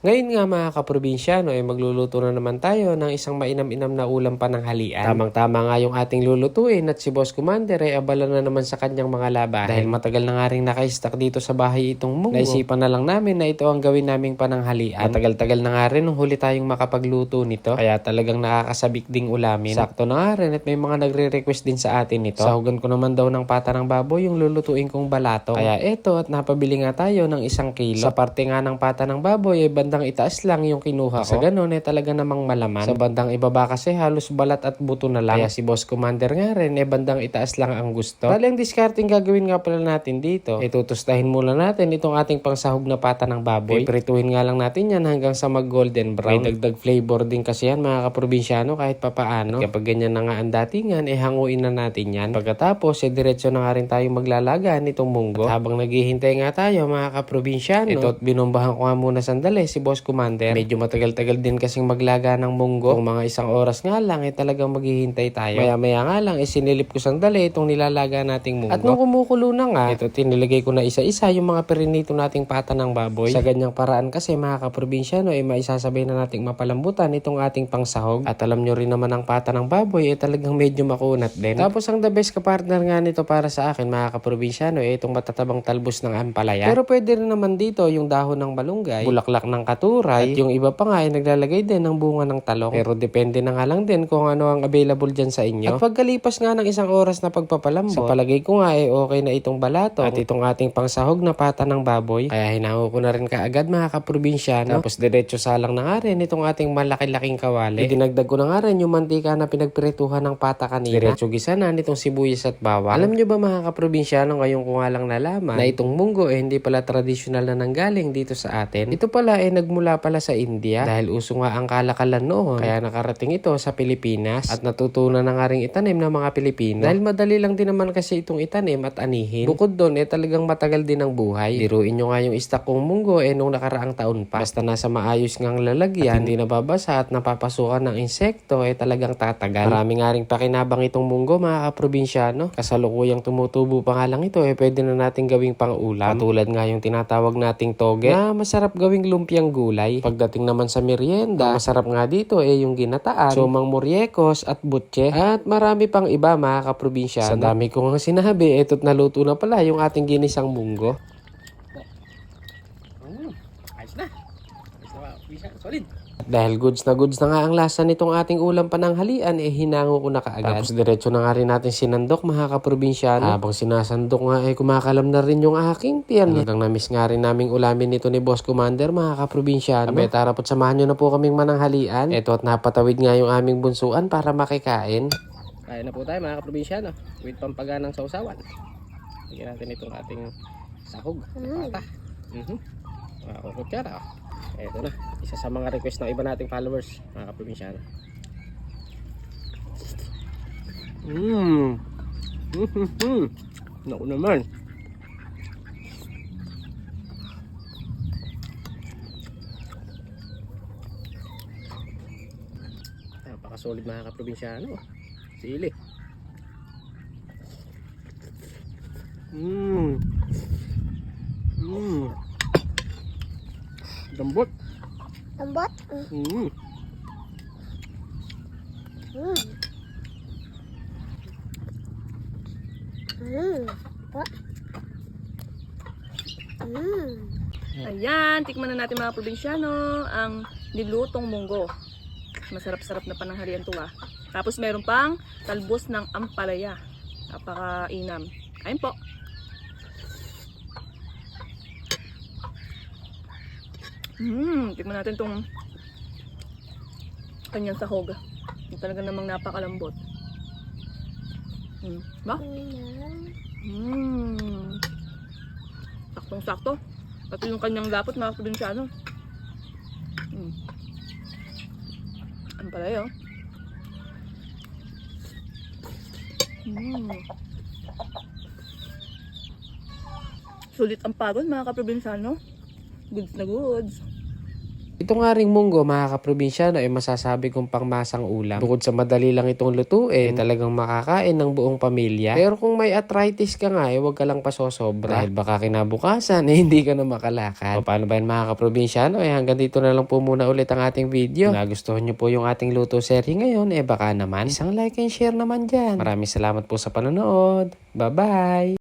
Ngayon nga mga kaprobinsyano ay magluluto na naman tayo ng isang mainam-inam na ulam pananghalian. Tamang-tama nga yung ating lulutuin at si Boss Commander ay abala na naman sa kanyang mga labahin. Dahil matagal na nga rin naka-stack dito sa bahay itong munggo, naisipan na lang namin na ito ang gawin naming pananghalian. Matagal-tagal na nga rin nung huli tayong makapagluto nito, kaya talagang nakakasabik ding ulamin. Sakto na nga rin at may mga nagre-request din sa atin nito. Sahugan ko naman daw ng pata ng baboy yung lulutuin kong balato. Kaya eto at napabili nga tayo ng 1 kilo. Sa parte nga ng pata ng baboy ay bandang itaas lang yung kinuha ko. Sa ganun ay talaga namang malaman. Sa bandang ibaba kasi halos balat at buto na lang. Kaya si Boss Commander nga rin bandang itaas lang ang gusto. Bali ang discarding gagawin nga pala natin dito, tutustahin muna natin itong ating pangsahog na pata ng baboy. Iprituhin nga lang natin yan hanggang sa mag golden brown. May dagdag flavor din kasi yan mga kaprobinsyano kahit papaano. At kapag ganyan na nga ang datingan, hanguin na natin yan. Pagkatapos diretso na nga rin tayo maglalaga nitong munggo. At habang naghihintay nga tayo mga kaprobinsyano, ito at binombahan ko nga muna sandali si Boss Commander. Medyo matagal-tagal din kasing maglaga ng munggo. Kung mga 1 oras nga lang talagang maghihintay tayo. Maya-maya nga lang sinilip ko sandali itong nilalaga nating munggo. At nung kumukulo na nga, ito tinilagay ko na isa-isa yung mga perinito nating pata ng baboy. Sa ganyang paraan kasi mga kaprobinsyano ay maisasabay na nating mapalambutan itong ating pangsahog. At alam nyo rin naman ang pata ng baboy talagang medyo makunat din. Tapos ang the best ka-partner nga nito para sa akin mga kaprobinsyano itong matatabang talbos ng ampalaya. Pero pwede rin naman dito yung dahon ng malunggay, bulaklak ng katuray, at yung iba pa nga ay naglalagay din ng bunga ng talong. Pero depende na nga lang din kung ano ang available dyan sa inyo. At pagkalipas nga ng 1 oras na pagpapalambot, sa palagay ko nga okay na itong balato at itong ating pangsahog na pata ng baboy. Kaya hinango ko na rin kaagad mga kaprobinsyano. Tapos diretso salang na nga rin itong ating malaki-laking kawali. Dinagdag ko na nga rin yung mantika na pinagpirituhan ng pata kanina. Diretso gisa na nitong sibuyas at bawang. Alam nyo ba mga kaprobinsyano, ngayon ko nga lang nalaman na itong munggo hindi pala tradisyonal na nanggaling dito sa atin. Ito pala nagmula pala sa India dahil uso nga ang kalakalan noon. Kaya nakarating ito sa Pilipinas at natutunan na nga rin itanim ng mga Pilipino. Dahil madali lang din naman kasi itong itanim at anihin. Bukod doon talagang matagal din ang buhay. Diruin nyo nga yung stock kong munggo nung nakaraang taon pa. Basta nasa maayos ngang lalagyan, hindi nababasa at napapasukan ng insekto talagang tatagal. Marami nga ring pakinabang itong munggo mga kaprobinsyano. Kasalukuyang tumutubo pa nga lang ito pwede na natin gawing pang-ulam. Katulad nga yung tinatawag nating toge na masarap gawing lumpiang gulay. Pagdating naman sa merienda, masarap nga dito yung ginataan, sumang muryekos at butche at marami pang iba mga kaprobinsyano. Sa dami ko nga sinabi, ito't naluto na pala yung ating ginisang munggo. Ayos na. Solid. Dahil goods na nga ang lasa nitong ating ulam pananghalian, hinango ko na kaagad. Tapos diretso na nga rin natin sinandok mga kaprobinsyano. Habang sinasandok nga kumakalam na rin yung aking tiyan. Hanggang na-miss nga rin naming ulamin nito ni Boss Commander mga kaprobinsyano. Abe, tara po't samahan nyo na po kaming mananghalian. Eto at napatawid nga yung aming bunsuan para makikain. Kain na po tayo mga kaprobinsyano with pampaganang sausawan. Lagyan natin itong ating sahog na pata. Kukutsara. Eto na, isa sa mga request ng iba nating followers mga kaprobinsyano. Naku naman. Napakasolid mga kaprobinsyano. Sili. Lambot. Lambot? Ayan, tikman na natin mga probinsyano ang nilutong munggo. Masarap-sarap na pananghalian to Tapos meron pang talbos ng ampalaya. Napaka-inam. Ayun po. Tikman natin tong kanyang sahog. Talaga namang napakalambot. Ba? Saktong-sakto. Pati yung kanyang lapot mga probinsyano. Ampalaya. Sulit ang pagod mga kaprobinsyano. Goods na goods. Ito nga ring munggo, mga kaprobinsyano, ay masasabi kong pangmasang ulam. Bukod sa madali lang itong lutuin, talagang makakain ng buong pamilya. Pero kung may arthritis ka nga, huwag ka lang pasosobra. Dahil baka kinabukasan, hindi ka na makalakad. O paano ba yan, mga kaprobinsyano? Hanggang dito na lang po muna ulit ang ating video. Kung nagustuhan nyo po yung ating luto series ngayon, baka naman isang like and share naman dyan. Maraming salamat po sa panonood. Bye-bye!